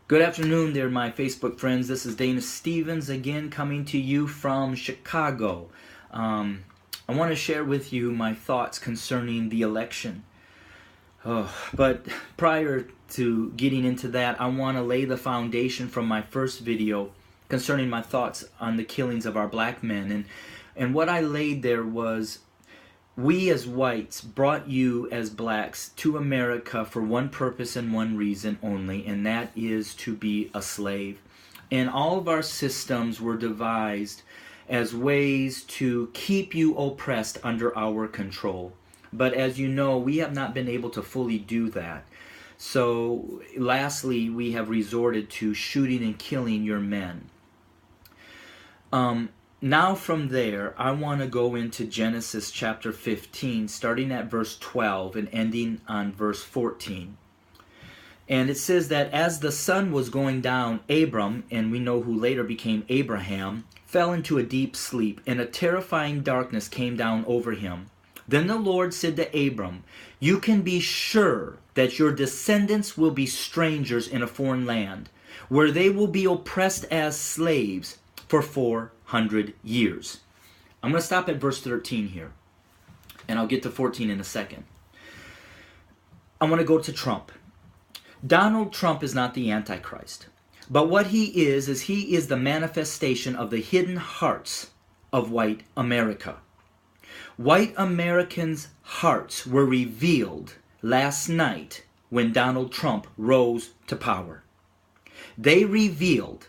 Good afternoon there, my Facebook friends. This is Dana Stevens again coming to you from Chicago. I want to share with you my thoughts concerning the election. But prior to getting into that, I want to lay the foundation from my first video concerning my thoughts on the killings of our black men. And what I laid there was, we as whites brought you as blacks to America for one purpose and one reason only, and that is to be a slave. And all of our systems were devised as ways to keep you oppressed under our control. But as you know, we have not been able to fully do that. So lastly, we have resorted to shooting and killing your men. Now from there, I want to go into Genesis chapter 15, starting at verse 12 and ending on verse 14. And it says that as the sun was going down, Abram, and we know who later became Abraham, fell into a deep sleep, and a terrifying darkness came down over him. Then the Lord said to Abram, "You can be sure that your descendants will be strangers in a foreign land, where they will be oppressed as slaves for 400 years. I'm going to stop at verse 13 here, and I'll get to 14 in a second. I want to go to Trump. Donald Trump is not the Antichrist, but what he is he is the manifestation of the hidden hearts of white America. White Americans' hearts were revealed last night when Donald Trump rose to power. They revealed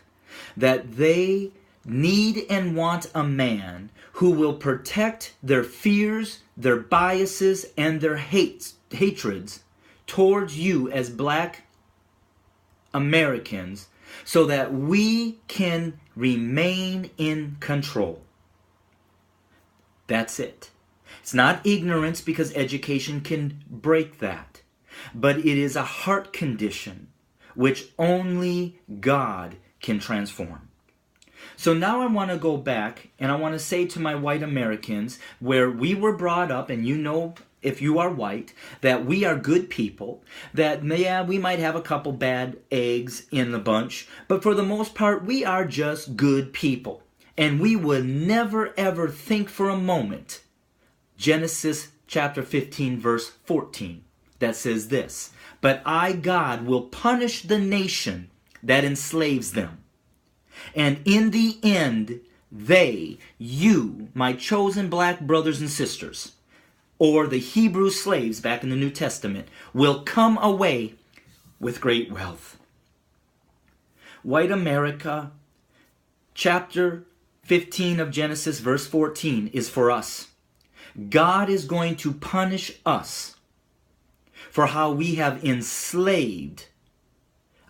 that they need and want a man who will protect their fears, their biases, and their hatreds towards you as black Americans, so that we can remain in control. That's it. It's not ignorance, because education can break that, but it is a heart condition which only God can transform. So now I want to go back, and I want to say to my white Americans, where we were brought up, and you know, if you are white, that we are good people, that we might have a couple bad eggs in the bunch, but for the most part, we are just good people. And we would never ever think for a moment, Genesis chapter 15 verse 14, that says this, "But I, God, will punish the nation that enslaves them. And in the end, they, you, my chosen black brothers and sisters," or the Hebrew slaves back in the New Testament, "will come away with great wealth." White America, chapter 15 of Genesis, verse 14, is for us. God is going to punish us for how we have enslaved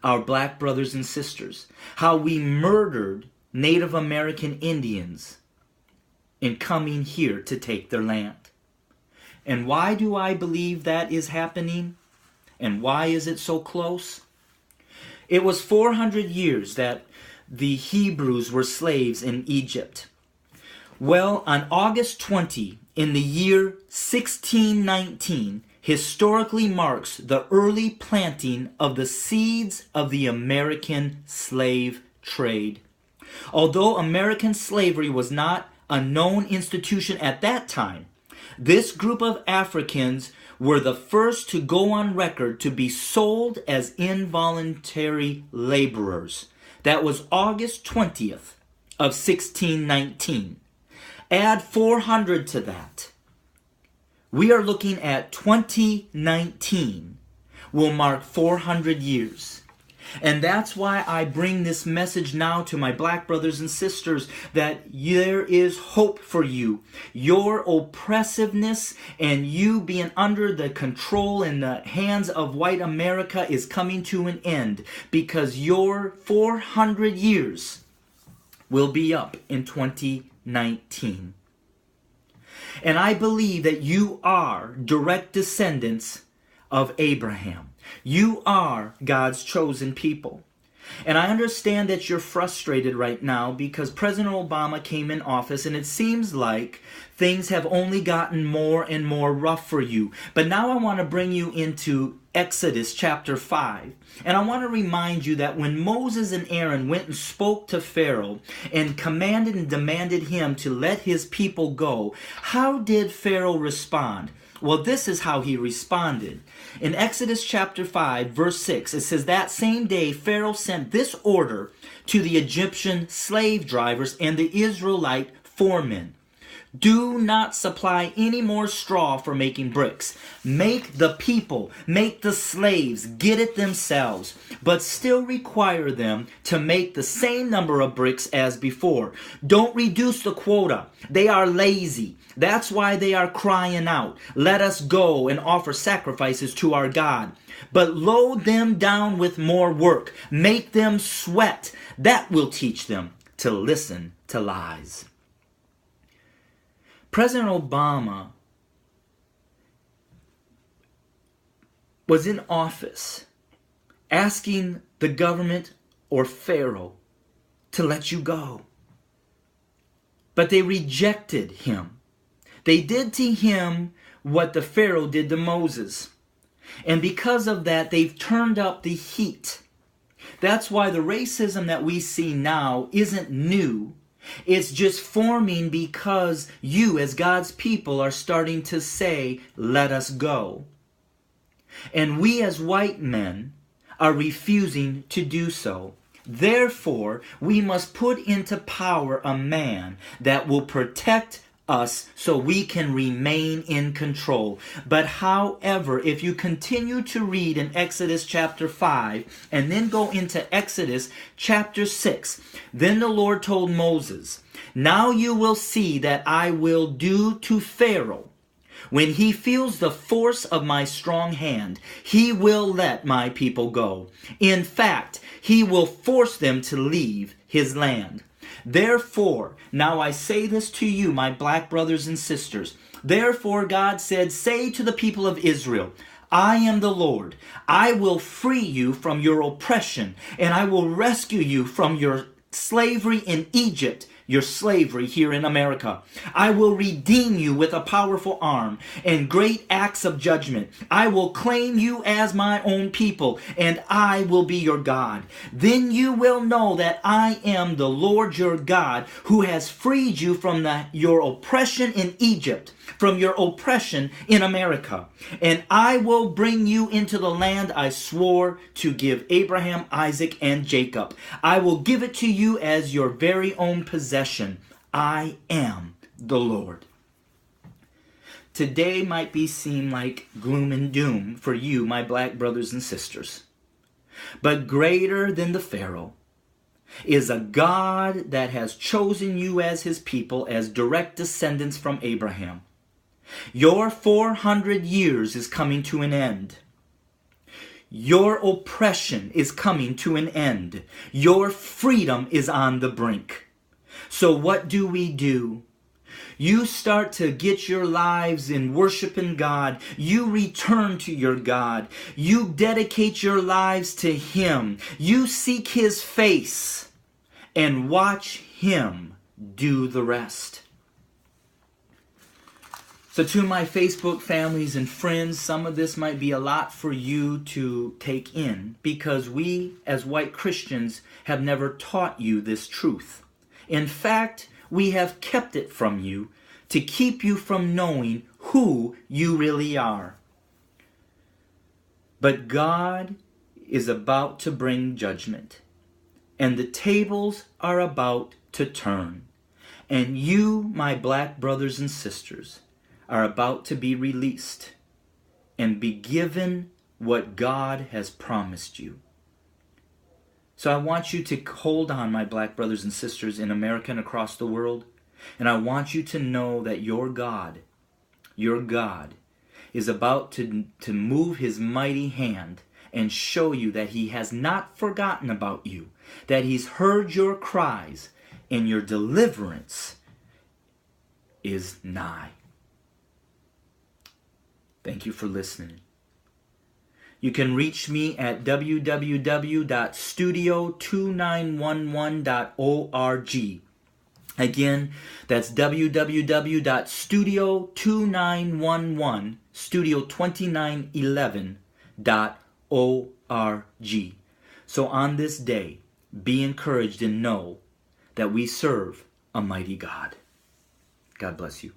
our black brothers and sisters, how we murdered Native American Indians in coming here to take their land. And why do I believe that is happening? And why is it so close? It was 400 years that the Hebrews were slaves in Egypt. Well, on August 20, in the year 1619, historically marks the early planting of the seeds of the American slave trade. Although American slavery was not a known institution at that time, this group of Africans were the first to go on record to be sold as involuntary laborers. That was August 20th of 1619. Add 400 to that. We are looking at 2019 will mark 400 years. And that's why I bring this message now to my black brothers and sisters, that there is hope for you. Your oppressiveness and you being under the control and the hands of white America is coming to an end, because your 400 years will be up in 2019. And I believe that you are direct descendants of Abraham. You are God's chosen people. And I understand that you're frustrated right now because President Obama came in office and it seems like things have only gotten more and more rough for you. But now I want to bring you into Exodus chapter 5. And I want to remind you that when Moses and Aaron went and spoke to Pharaoh and commanded and demanded him to let his people go, how did Pharaoh respond? Well, this is how he responded. In Exodus chapter 5, verse 6, it says, "That same day Pharaoh sent this order to the Egyptian slave drivers and the Israelite foremen. Do not supply any more straw for making bricks. Make the people, make the slaves get it themselves, but still require them to make the same number of bricks as before. Don't reduce the quota. They are lazy. That's why they are crying out, 'Let us go and offer sacrifices to our God.' But load them down with more work. Make them sweat. That will teach them to listen to lies." President Obama was in office asking the government or Pharaoh to let you go. But they rejected him. They did to him what the Pharaoh did to Moses. And because of that, they've turned up the heat. That's why the racism that we see now isn't new. It's just forming because you, as God's people, are starting to say, "Let us go." And we, as white men, are refusing to do so. Therefore, we must put into power a man that will protect us so we can remain in control. But however, if you continue to read in Exodus chapter 5 and then go into Exodus chapter 6, then the Lord told Moses, "Now you will see that I will do to Pharaoh. When he feels the force of my strong hand, he will let my people go. In fact, he will force them to leave his land. Therefore, now I say this to you, my black brothers and sisters. Therefore, God said, say to the people of Israel, I am the Lord. I will free you from your oppression, and I will rescue you from your slavery in Egypt, your slavery here in America. I will redeem you with a powerful arm and great acts of judgment. I will claim you as my own people, and I will be your God. Then you will know that I am the Lord your God, who has freed you from your oppression in Egypt, from your oppression in America. And I will bring you into the land I swore to give Abraham, Isaac, and Jacob. I will give it to you as your very own possession. I am the Lord." Today might seem like gloom and doom for you, my black brothers and sisters. But greater than the Pharaoh is a God that has chosen you as his people, as direct descendants from Abraham. Your 400 years is coming to an end. Your oppression is coming to an end. Your freedom is on the brink. So what do? You start to get your lives in worshiping God. You return to your God. You dedicate your lives to him. You seek his face and watch him do the rest. So to my Facebook families and friends, some of this might be a lot for you to take in because we as white Christians have never taught you this truth. In fact, we have kept it from you to keep you from knowing who you really are. But God is about to bring judgment, and the tables are about to turn. And you, my black brothers and sisters, are about to be released and be given what God has promised you. So I want you to hold on, my black brothers and sisters in America and across the world. And I want you to know that your God is about to move his mighty hand and show you that he has not forgotten about you, that he's heard your cries, and your deliverance is nigh. Thank you for listening. You can reach me at www.studio2911.org. Again, that's www.studio2911, studio2911.org. So on this day, be encouraged and know that we serve a mighty God. God bless you.